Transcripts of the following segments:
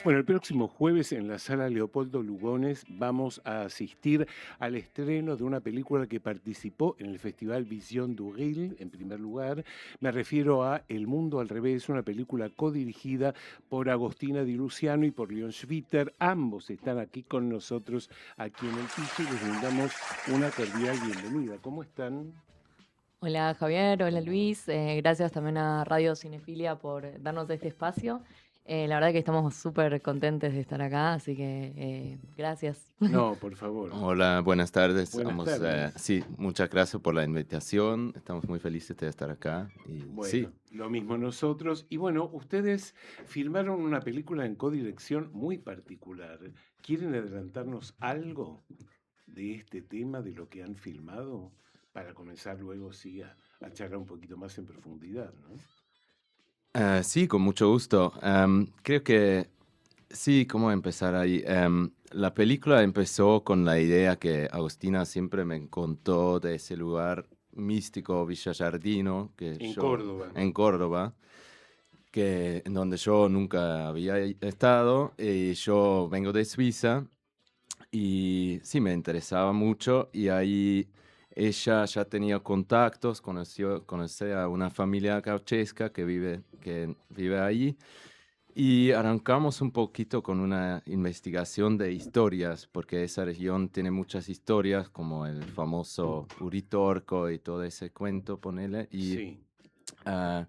Bueno, el próximo jueves en la sala Leopoldo Lugones vamos a asistir al estreno de una película que participó en el Festival Vision du Ril, en primer lugar. Me refiero a El Mundo al Revés, una película codirigida por Agostina Di Luciano y por Leon Schwitter. Ambos están aquí con nosotros, aquí en el piso, y les brindamos una cordial bienvenida. ¿Cómo están? Hola Javier, hola Luis, gracias también a Radio Cinefilia por darnos este espacio. La verdad que estamos súper contentes de estar acá, así que gracias. No, por favor. Hola, buenas tardes. Buenas tardes. Sí, muchas gracias por la invitación. Estamos muy felices de estar acá. Y sí, Bueno, lo mismo nosotros. Y bueno, ustedes filmaron una película en codirección muy particular. ¿Quieren adelantarnos algo de este tema, de lo que han filmado? Para comenzar luego, sí, a charlar un poquito más en profundidad, ¿no? sí, con mucho gusto. Creo que sí, ¿cómo empezar ahí? La película empezó con la idea que Agostina siempre me contó de ese lugar místico, Villa Giardino, En Córdoba. en Córdoba, en donde yo nunca había estado. Y yo vengo de Suiza. Y sí, me interesaba mucho y ahí ella ya tenía contactos, conocí a una familia gauchesca que vive ahí y arrancamos un poquito con una investigación de historias, porque esa región tiene muchas historias, como el famoso Uritorco y todo ese cuento, ponele, y Sí. ah,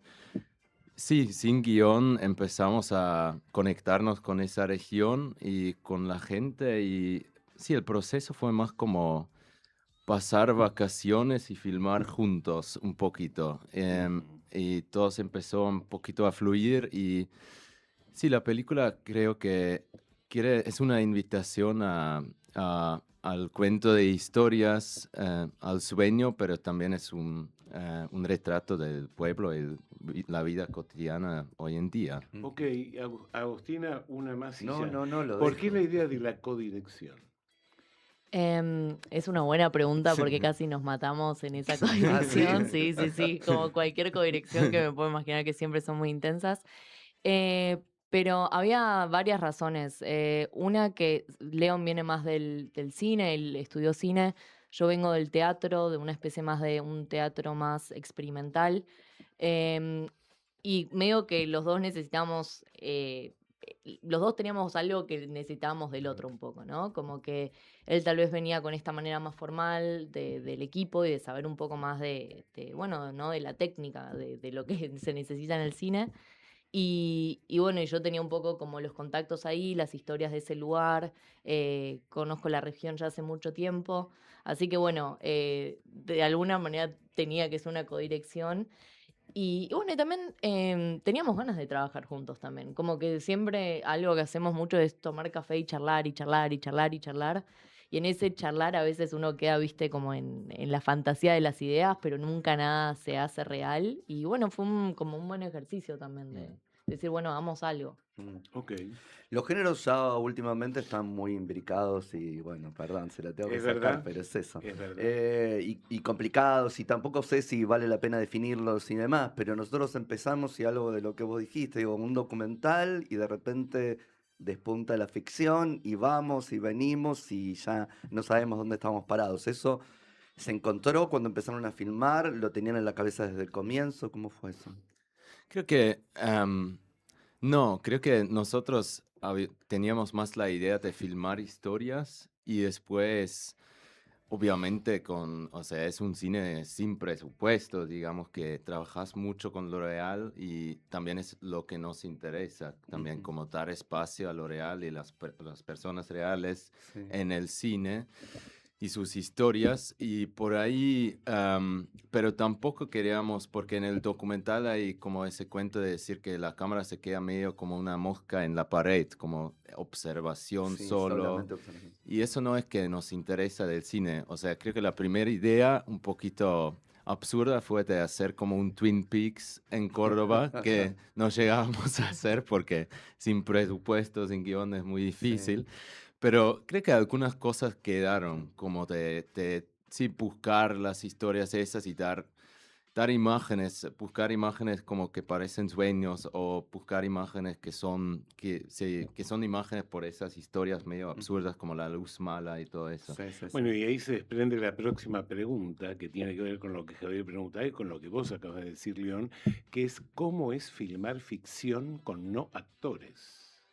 sí, sin guión empezamos a conectarnos con esa región y con la gente y sí, el proceso fue más como pasar vacaciones y filmar juntos un poquito. Ujú. Y todo se empezó un poquito a fluir y sí, la película creo que es una invitación al cuento de historias, al sueño, pero también es un retrato del pueblo y la vida cotidiana hoy en día. Ok, Agustina, una más y No, ya. no, no, lo ¿Por qué dejo. la idea de la codirección? Es una buena pregunta Sí. porque casi nos matamos en esa Ah, sí. codirección, sí, sí, sí, como cualquier codirección que me puedo imaginar que siempre son muy intensas. Eh, pero había varias razones. Una que Leon viene más del cine, él estudió cine, yo vengo del teatro, de una especie más de un teatro más experimental. em, y medio que los dos necesitamos, los dos teníamos algo que necesitábamos del otro un poco, ¿no? Como que él tal vez venía con esta manera más formal del equipo y de saber un poco más bueno, ¿no? De la técnica, de lo que se necesita en el cine. Y bueno, y yo tenía un poco como los contactos ahí, las historias de ese lugar, conozco la región ya hace mucho tiempo, así que bueno, de alguna manera tenía que ser una codirección. Y bueno, y también teníamos ganas de trabajar juntos también, como que siempre algo que hacemos mucho es tomar café y charlar y charlar y charlar y charlar. Y en ese charlar a veces uno queda, viste, como en la fantasía de las ideas, pero nunca nada se hace real. Y bueno, fue como un buen ejercicio también de decir, bueno, hagamos algo. Mm. Ok, Los géneros ya últimamente están muy imbricados y bueno, perdón, se la tengo que ¿es sacar, verdad? pero es eso. Es verdad. Y complicados y tampoco sé si vale la pena definirlos y demás, pero nosotros empezamos y algo de lo que vos dijiste, digo, un documental y de repente despunta la ficción y vamos y venimos y ya no sabemos dónde estamos parados. Eso se encontró cuando empezaron a filmar, lo tenían en la cabeza desde el comienzo, ¿cómo fue eso? Creo que no, creo que nosotros teníamos más la idea de filmar historias y después, obviamente, o sea, es un cine sin presupuesto, digamos que trabajas mucho con lo real y también es lo que nos interesa, también Ujú. como dar espacio a lo real y las personas reales Sí. en el cine y sus historias y por ahí, pero tampoco queríamos, porque en el documental hay como ese cuento de decir que la cámara se queda medio como una mosca en la pared, como observación Sí, solo, solamente observación. y eso no es que nos interesa del cine, o sea, creo que la primera idea un poquito absurda fue de hacer como un Twin Peaks en Córdoba, que no llegábamos a hacer porque sin presupuesto, sin guión es muy Sí. difícil. Pero creo que algunas cosas quedaron, como sí, buscar las historias esas y dar dar imágenes, buscar imágenes como que parecen sueños o buscar imágenes que son imágenes por esas historias medio absurdas como la luz mala y todo eso. Sí, sí, Bueno, sí. y ahí se desprende la próxima pregunta, que tiene que ver con lo que Javier pregunta y con lo que vos acabas de decir, León, que es cómo es filmar ficción con no actores.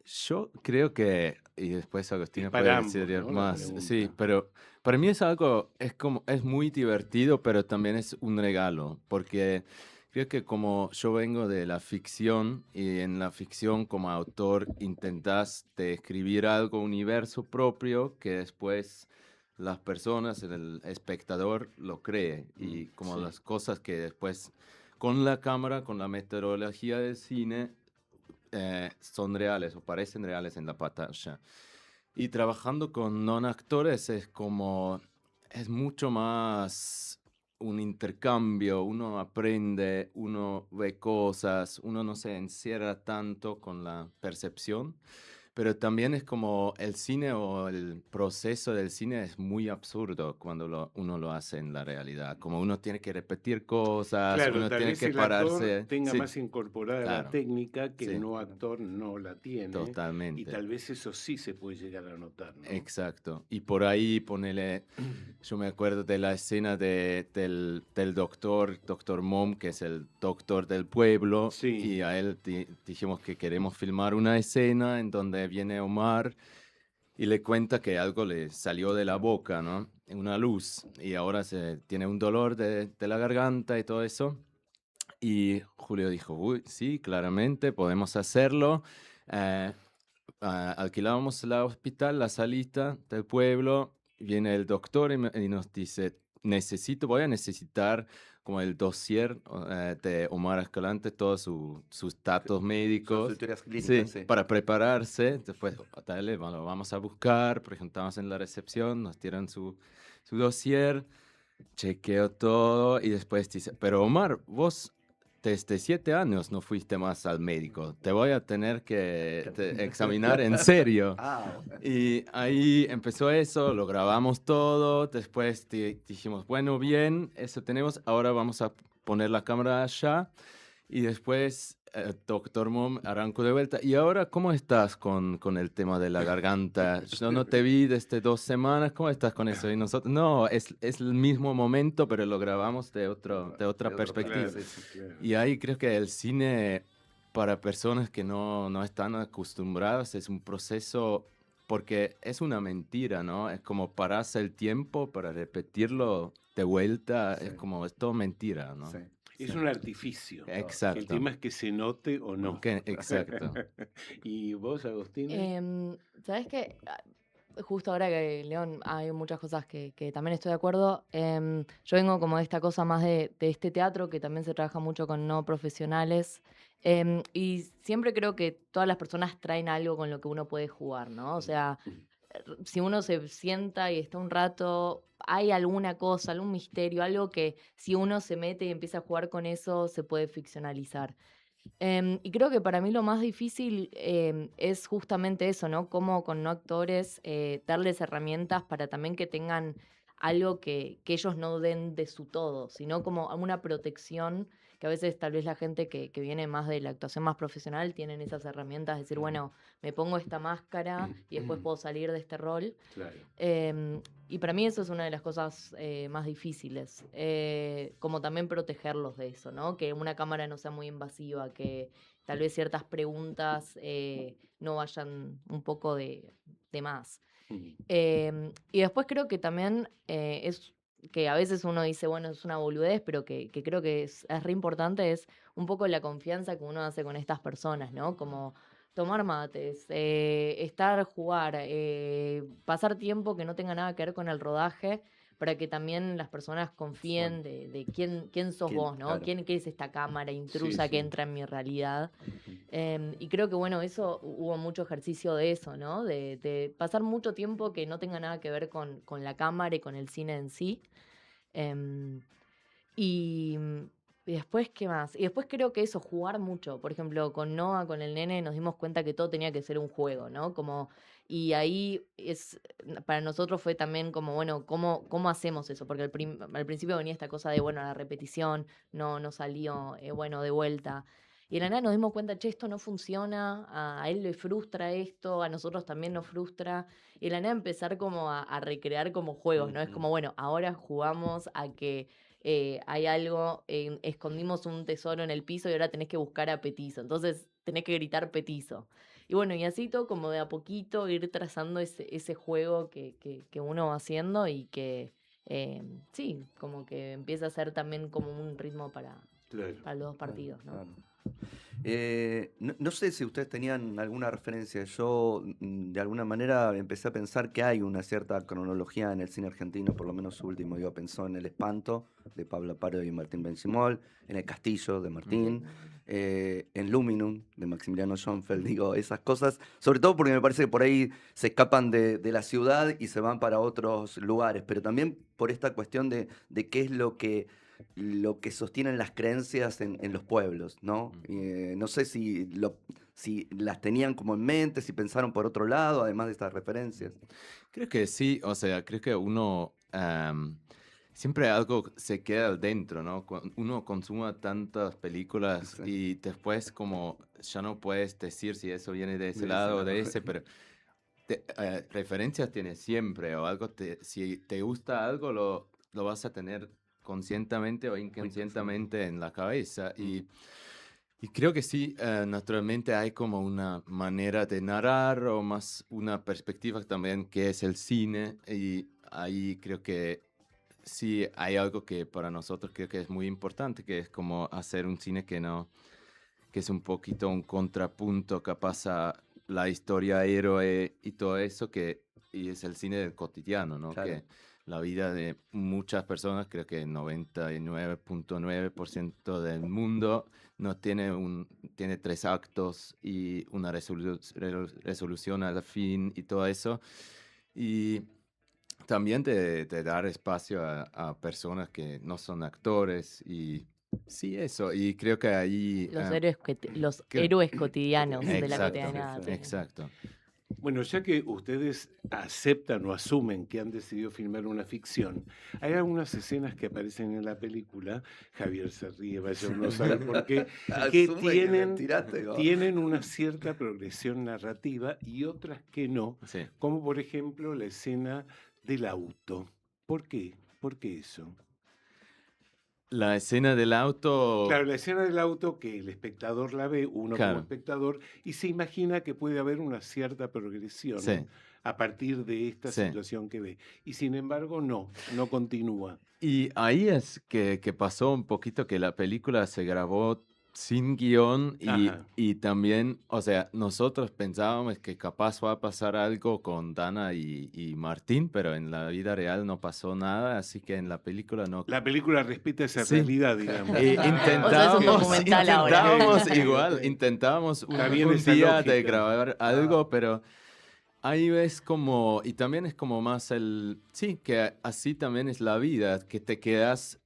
Yo creo que, y después Es Agostina para puede ambos, decir ¿no? La más, sí, pregunta. pero para mí es algo, es muy divertido, pero también es un regalo, porque creo que como yo vengo de la ficción y en la ficción como autor intentas de escribir algo, universo propio, que después las personas, el espectador lo cree y como Sí. las cosas que después con la cámara, con la metodología del cine, son reales o parecen reales en la pantalla. Y trabajando con non-actores es mucho más un intercambio, uno aprende, uno ve cosas, uno no se encierra tanto con la percepción, pero también es como el cine o el proceso del cine es muy absurdo cuando uno lo hace en la realidad, como uno tiene que repetir cosas, Claro, uno tal tiene vez que el actor pararse, tenga sí, más incorporada la claro, técnica que el sí. no actor no la tiene, y Totalmente, tal vez eso sí se puede llegar a notar, ¿no? exacto. Y por ahí ponele, yo me acuerdo de la escena del doctor Mom, que es el doctor del pueblo, Sí, y a él dijimos que queremos filmar una escena en donde viene Omar y le cuenta que algo le salió de la boca, ¿no? Una luz, y ahora tiene un dolor de la garganta y todo eso. Y Julio dijo, uy, sí, claramente podemos hacerlo. Eh, Alquilábamos el hospital, la salita del pueblo, viene el doctor y nos dice, voy a necesitar como el dossier de Omar Escalante, todos sus datos Sus médicos, historias clínicas, sí, sí. para prepararse. Después, dale, bueno, lo vamos a buscar, presentamos en la recepción, nos tiran su dossier, chequeo todo y después dice, pero Omar, vos desde 7 años no fuiste más al médico, te voy a tener que examinar en serio. Ah, Y ahí empezó eso, lo grabamos todo, después dijimos, bueno, bien, eso tenemos, ahora vamos a poner la cámara allá. Y después, Doctor Mom, arranco de vuelta. ¿Y ahora cómo estás con el tema de la garganta? Yo no te vi desde 2 semanas. ¿Cómo estás con eso? Y nosotros, no, es el mismo momento, pero lo grabamos de otra de otro plano, perspectiva. claro, sí, sí. claro. Y ahí creo que el cine, para personas que no están acostumbradas, es un proceso, porque es una mentira, ¿no? Es como pararse el tiempo para repetirlo de vuelta, Sí, es como, es todo mentira, ¿no? sí, Es sí. un artificio. El Exacto. tema es que se note o no. Exacto. ¿Y vos, Agostine? ¿Sabes qué? Justo ahora que León, hay muchas cosas que también estoy de acuerdo. Yo vengo como de esta cosa más de este teatro que también se trabaja mucho con no profesionales. Y siempre creo que todas las personas traen algo con lo que uno puede jugar, ¿no? O sea, si uno se sienta y está un rato, hay alguna cosa, algún misterio, algo que si uno se mete y empieza a jugar con eso, se puede ficcionalizar. Y creo que para mí lo más difícil es justamente eso, ¿no? Cómo con no actores darles herramientas para también que tengan algo que ellos no den de su todo, sino como una protección que a veces tal vez la gente que viene más de la actuación más profesional tienen esas herramientas, de decir, bueno, me pongo esta máscara y después puedo salir de este rol. Claro. Y para mí eso es una de las cosas más difíciles, como también protegerlos de eso, ¿no? Que una cámara no sea muy invasiva, que tal vez ciertas preguntas no vayan un poco de más. Mm. Y después creo que también es que a veces uno dice, bueno, es una boludez, pero que creo que es re importante, es un poco la confianza que uno hace con estas personas, ¿no? Como tomar mates, jugar, pasar tiempo que no tenga nada que ver con el rodaje, para que también las personas Bueno, confíen de quién sos ¿quién? vos, ¿no? Claro. ¿Qué es esta cámara Sí, intrusa que sí. entra en mi realidad? Ujú. Y creo que, bueno, eso hubo mucho ejercicio de eso, ¿no? De pasar mucho tiempo que no tenga nada que ver con la cámara y con el cine en sí. Em, y, Y después, ¿qué más? Y después creo que eso, jugar mucho. Por ejemplo, con Noah, con el nene, nos dimos cuenta que todo tenía que ser un juego, ¿no? Como, y ahí para nosotros fue también como, bueno, ¿cómo hacemos eso? Porque al principio venía esta cosa de, bueno, la repetición, no salió, bueno, de vuelta. Y de la nada nos dimos cuenta, che, esto no funciona, a él le frustra esto, a nosotros también nos frustra. Y de la nada empezar como a recrear como juegos, ¿no? Es como, bueno, ahora jugamos a que hay algo, escondimos un tesoro en el piso y ahora tenés que buscar a Petizo. Entonces tenés que gritar Petizo. Y bueno, y así todo como de a poquito ir trazando ese juego que uno va haciendo y que sí, como que empieza a ser también como un ritmo Claro. para los dos Claro, partidos, ¿no? claro. No sé si ustedes tenían alguna referencia. Yo, de alguna manera, empecé a pensar que hay una cierta cronología en el cine argentino, por lo menos su último. Yo pensó en El Espanto, de Pablo Aparo y Martín Bensimol, en El Castillo, de Martín, en Luminum, de Maximiliano Schoenfeld. Digo, esas cosas, sobre todo porque me parece que por ahí se escapan de la ciudad y se van para otros lugares, pero también por esta cuestión de qué es lo que sostienen las creencias en los pueblos, ¿no? No sé si las tenían como en mente, si pensaron por otro lado, además de estas referencias. Creo que sí, o sea, creo que uno siempre algo se queda dentro, ¿no? Uno consuma tantas películas Exacto. y después como ya no puedes decir si eso viene de ese De ese lado o de lado. ese, pero referencias tienes siempre o algo, si te gusta algo lo vas a tener conscientemente o Muy profundo. inconscientemente en la cabeza Mm. y creo que sí, naturalmente hay como una manera de narrar o más una perspectiva también que es el cine y ahí creo que sí hay algo que para nosotros creo que es muy importante, que es como hacer un cine que es un poquito un contrapunto capaz a la historia héroe y todo eso y es el cine del cotidiano, ¿no? Claro. Que la vida de muchas personas, creo que 99.9% del mundo no tiene 3 actos y una resolución al fin y todo eso. Y también de dar espacio a personas que no son actores y sí, eso. Y creo que ahí... Los creo- héroes cotidianos de la Exacto, cotidianidad. Sí. exacto. Bueno, ya que ustedes aceptan o asumen que han decidido filmar una ficción, hay algunas escenas que aparecen en la película, Javier se ríe, vaya uno a saber por qué, que Asume que le tiraste, ¿no? tienen una cierta progresión narrativa y otras que no, Sí. como por ejemplo la escena del auto. ¿Por qué? ¿Por qué eso? La escena del auto, Claro, la escena del auto que el espectador la ve, uno como claro, espectador, y se imagina que puede haber una cierta progresión sí, a partir de esta sí. situación que ve. Y sin embargo, no continúa. Y ahí es que pasó un poquito que la película se grabó sin guión Ajá. y también, o sea, nosotros pensábamos que capaz va a pasar algo con Dana y Martín, pero en la vida real no pasó nada, así que en la película no. La película respeta esa Sí. realidad, digamos. documental ahora. Intentábamos Está un bien esa día de lógica. grabar algo, pero ahí ves como, y también es como más sí, que así también es la vida, que te quedas,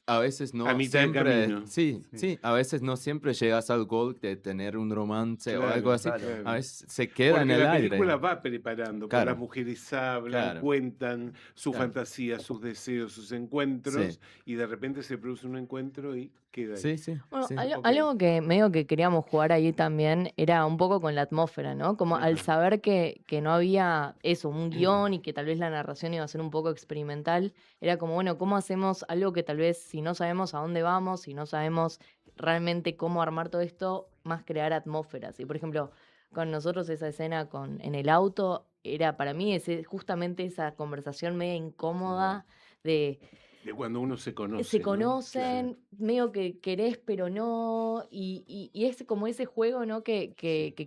a veces no A mitad de siempre, camino. sí, Sí. sí, a veces no siempre llegas al gol de tener un romance o algo Claro, así, claro. a veces se queda en Porque el la aire. película va preparando, pues Claro. las mujeres hablan, Claro. cuentan su Claro. fantasía, sus deseos, sus encuentros, Sí. y de repente se produce un encuentro y queda ahí. Sí, sí, Bueno, sí. Ok. algo que medio que queríamos jugar ahí también era un poco con la atmósfera, ¿no? Como al Ajá. saber que no había eso, un guión y que tal vez la narración iba a ser un poco experimental, era como, bueno, ¿cómo hacemos algo que tal vez si no sabemos a dónde vamos, si no sabemos realmente cómo armar todo esto, más crear atmósferas? Y por ejemplo, con nosotros esa escena en el auto era para mí justamente esa conversación media incómoda de De cuando uno se conoce, se ¿no? Claro. conocen, medio que querés, pero no, y es como ese juego, ¿no? Que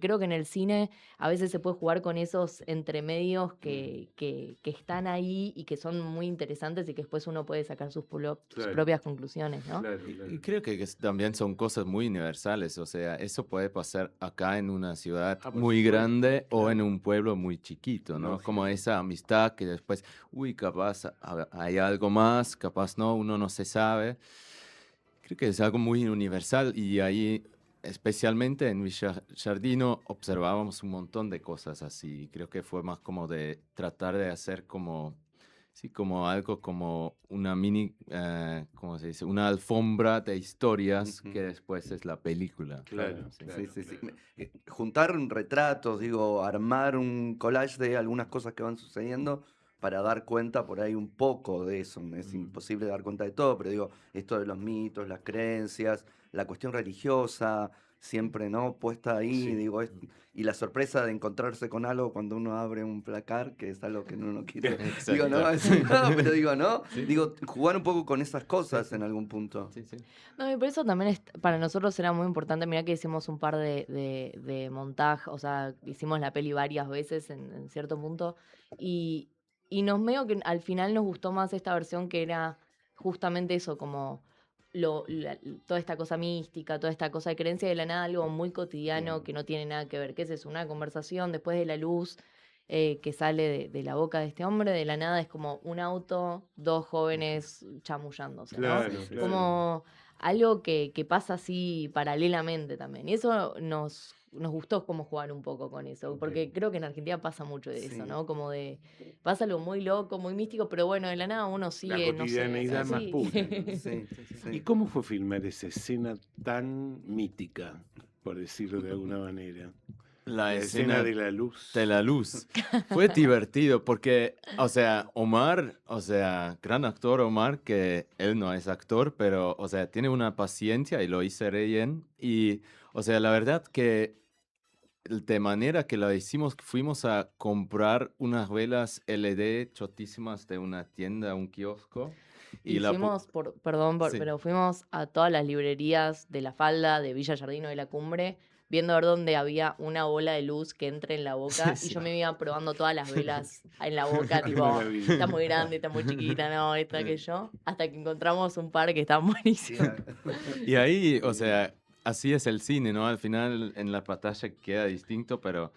creo que en el cine a veces se puede jugar con esos entremedios que están ahí y que son muy interesantes y que después uno puede sacar sus Claro. propias conclusiones, ¿no? Claro, Y claro. creo que también son cosas muy universales, o sea, eso puede pasar acá en una ciudad Ah, por muy supuesto, grande o en claro. un pueblo muy chiquito, ¿no? Como Lógico. esa amistad que después, uy, capaz hay algo más, capaz no, uno no se sabe. Creo que es algo muy universal y ahí, especialmente en Villa Giardino, observábamos un montón de cosas así. Creo que fue más como de tratar de hacer como, sí, como algo como una mini, ¿cómo se dice? Una alfombra de historias Ujú. que después es la película. Claro, Sí. claro. Sí, sí, sí. claro. Juntar retratos, digo, armar un collage de algunas cosas que van sucediendo para dar cuenta por ahí un poco de eso. Es imposible dar cuenta de todo, pero digo, esto de los mitos, las creencias, la cuestión religiosa, siempre, ¿no? Puesta ahí, Sí. digo, y la sorpresa de encontrarse con algo cuando uno abre un placar, que es algo que uno no quiere. Digo, no, Exacto. no, pero digo, ¿no? Sí, Digo, jugar un poco con esas sí, cosas sí, en algún punto. sí, sí. No, y por eso también para nosotros era muy importante. Mirá que hicimos un par de montajes, o sea, hicimos la peli varias veces en cierto punto. Y, y nos medio que al final nos gustó más esta versión que era justamente eso, como toda esta cosa mística, toda esta cosa de creencia de la nada, algo muy cotidiano Bien. que no tiene nada que ver. ¿Qué es eso? Una conversación después de la luz que sale de la boca de este hombre, de la nada es como un auto, dos jóvenes chamullándose, ¿no? Claro, Sí, claro. Como algo que pasa así paralelamente también. Y eso nos gustó como jugar un poco con eso, porque creo que en Argentina pasa mucho de eso, Sí. ¿no? Como de, pasa algo muy loco, muy místico, pero bueno, de la nada uno La sigue, no sé, cotidianeidad más sí. pura, ¿no? Sí, ¿Y sí. cómo fue filmar esa escena tan mítica, por decirlo de alguna manera? La La escena escena de la luz. de la luz. Fue divertido porque, o sea, Omar, o sea, gran actor Omar, que él no es actor, pero, o sea, tiene una paciencia y lo hice re bien. Y, o sea, la verdad que de manera que la hicimos, fuimos a comprar unas velas LED chotísimas de una tienda, un kiosco. Y La fuimos, perdón, sí. pero fuimos a todas las librerías de La Falda, de Villa Giardino de la Cumbre, viendo a ver dónde había una bola de luz que entre en la boca. Sí, Y sí. yo me iba probando todas las velas en la boca, Qué tipo, maravilla. está muy grande, está muy chiquita, no, esta, Sí. aquello. Hasta que encontramos un par que estaban buenísimos. Y ahí, Qué o bien. sea, así es el cine, ¿no? Al final en la pantalla queda distinto, pero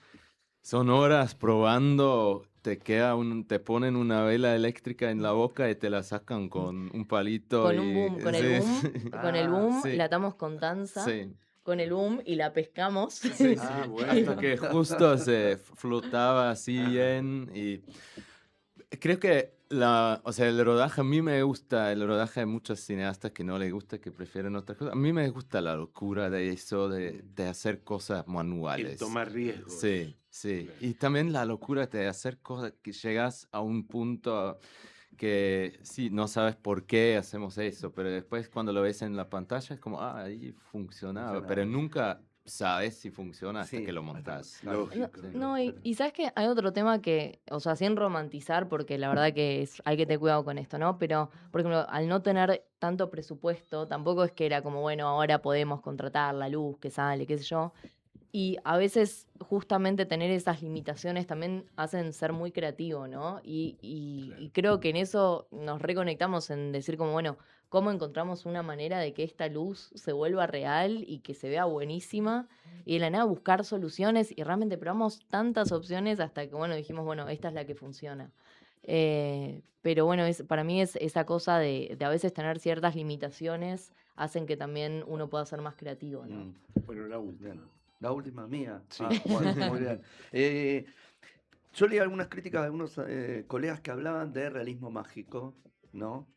son horas probando, te ponen una vela eléctrica en la boca y te la sacan con un palito Con un y boom, con el sí, boom, con el Ah, boom sí, la atamos con tanza, sí, con el boom y la pescamos. sí, sí. ah, Hasta bueno. que justo se flotaba así bien y creo que o sea, el rodaje a mí me gusta, el rodaje hay muchos cineastas que no les gusta, que prefieren otras cosas. A mí me gusta la locura de eso, de hacer cosas El manuales. tomar riesgos. Sí, sí. Claro. Y también la locura de hacer cosas que llegas a un punto que sí, no sabes por qué hacemos eso, pero después cuando lo ves en la pantalla es como, ah, ahí funcionaba, pero Funcionaba. nunca sabes si funciona hasta Sí, que lo hasta montas. claro. No, Lógico. Sí. no, y sabes que hay otro tema que, o sea, sin romantizar, porque la verdad que hay que tener cuidado con esto, ¿no? Pero, por ejemplo, al no tener tanto presupuesto, tampoco es que era como, bueno, ahora podemos contratar la luz que sale, qué sé yo. Y a veces justamente tener esas limitaciones también hacen ser muy creativo, ¿no? Claro. Y creo que en eso nos reconectamos en decir como, bueno, ¿cómo encontramos una manera de que esta luz se vuelva real y que se vea buenísima? Y de la nada buscar soluciones y realmente probamos tantas opciones hasta que, bueno, dijimos, bueno, esta es la que funciona. Pero bueno, para mí es esa cosa de a veces tener ciertas limitaciones hacen que también uno pueda ser más creativo, ¿no? Mm, Bueno, la última. bien. La última mía. Sí. Ah, bueno, muy bien. Yo leí algunas críticas de algunos colegas que hablaban de realismo mágico, ¿no?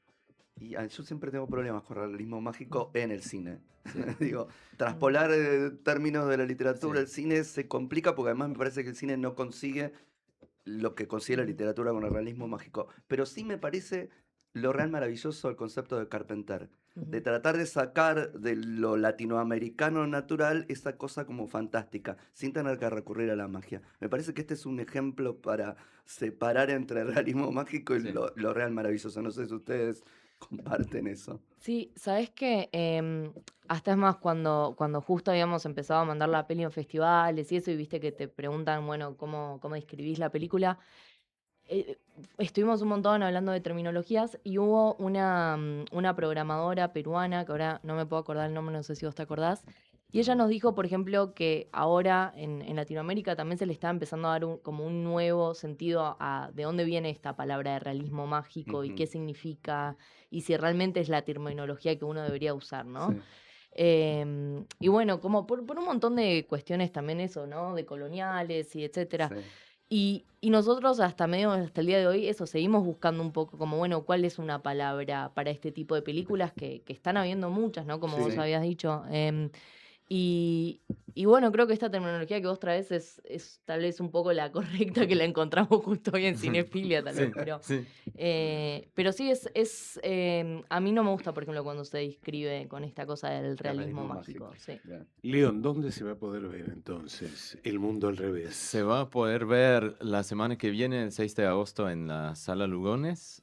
Y yo siempre tengo problemas con realismo mágico en el cine. Digo, traspolar términos de la literatura Sí. al cine se complica porque además me parece que el cine no consigue lo que consigue la literatura con el realismo mágico. Pero sí me parece lo real maravilloso el concepto de Carpenter, de Ujú. tratar de sacar de lo latinoamericano natural esa cosa como fantástica, sin tener que recurrir a la magia. Me parece que este es un ejemplo para separar entre el realismo mágico y Sí. lo real maravilloso. No sé si ustedes comparten eso. Sí, sabes que hasta es más cuando justo habíamos empezado a mandar la peli en festivales y eso, y viste que te preguntan, bueno, cómo describís la película. eh, Estuvimos un montón hablando de terminologías y hubo una programadora peruana, que ahora no me puedo acordar el nombre, no sé si vos te acordás, Y ella nos dijo, por ejemplo, que ahora en Latinoamérica también se le está empezando a dar como un nuevo sentido a de dónde viene esta palabra de realismo mágico y qué Ujú. significa y si realmente es la terminología que uno debería usar, ¿no? Sí. Y bueno, como por un montón de cuestiones también eso, ¿no? De coloniales y etcétera. Sí. Y nosotros hasta el día de hoy, eso, seguimos buscando un poco como, bueno, cuál es una palabra para este tipo de películas que están habiendo muchas, ¿no? Como vos Sí. habías dicho. Y, y bueno, creo que esta terminología que vos traes es tal vez un poco la correcta que la encontramos justo hoy en Cinefilia, tal vez. Sí, Pero, sí. pero sí, a mí no me gusta, por ejemplo, cuando se describe con esta cosa del El realismo realismo mágico. mágico. Sí. Bien. León, ¿dónde se va a poder ver entonces El Mundo al Revés? Se va a poder ver la semana que viene, el 6 de agosto, en la Sala Lugones.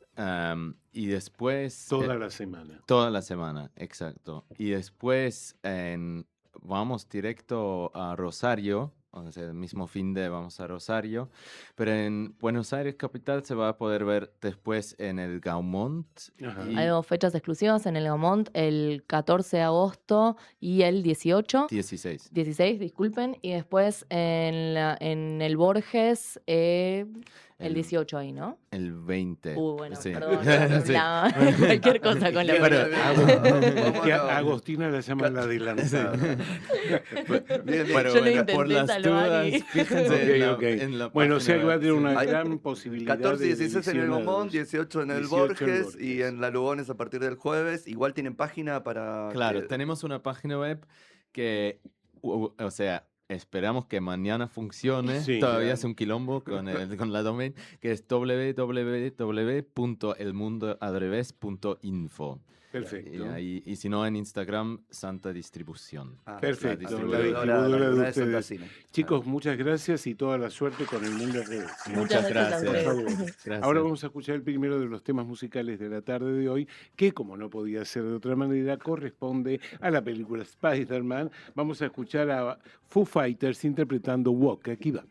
Y después... Toda la semana. Toda la semana, exacto. Y después vamos directo a Rosario, o sea, el mismo fin de vamos a Rosario, pero en Buenos Aires capital se va a poder ver después en el Gaumont Ajá. Hay y dos fechas exclusivas en el Gaumont, el 14 de agosto y el 18. 16. 16, disculpen, y después en el Borges, el El, 18 ahí, ¿no? el 20. Bueno, Sí. perdón, Sí. cualquier cosa con la Bien, fecha. bien, bien. Es que a Vámonos. Agostina la llaman la adelantada. Bien, bien. Pero Yo lo bueno, intenté por las salvar y- dudas, fíjense Ok, ok. en la Bueno, o sea página que va a web. tener una Hay gran posibilidad 14 y de 16 en el Gaumont, visionados. 18 en el 18 en Borges y Borges. en la Lugones a partir del jueves. Igual tienen página para Claro, que... tenemos una página web que, o sea, esperamos que mañana funcione. Sí. Todavía Bien. es un quilombo con la domain, que es www.elmundoalrevés.info. Y, Perfecto. y si no, en Instagram, Santa Distribución. Ah, Perfecto, la la distribuidora. distribuidora de Lugona Santa ustedes. Cine. Chicos, muchas gracias y toda la suerte con El Mundo al Revés. Muchas Muchas gracias a gracias. Por ustedes. favor. Gracias. Ahora vamos a escuchar el primero de los temas musicales de la tarde de hoy, que como no podía ser de otra manera, corresponde a la película Spider-Man. Vamos a escuchar a Foo Fighters interpretando Walk. Aquí va.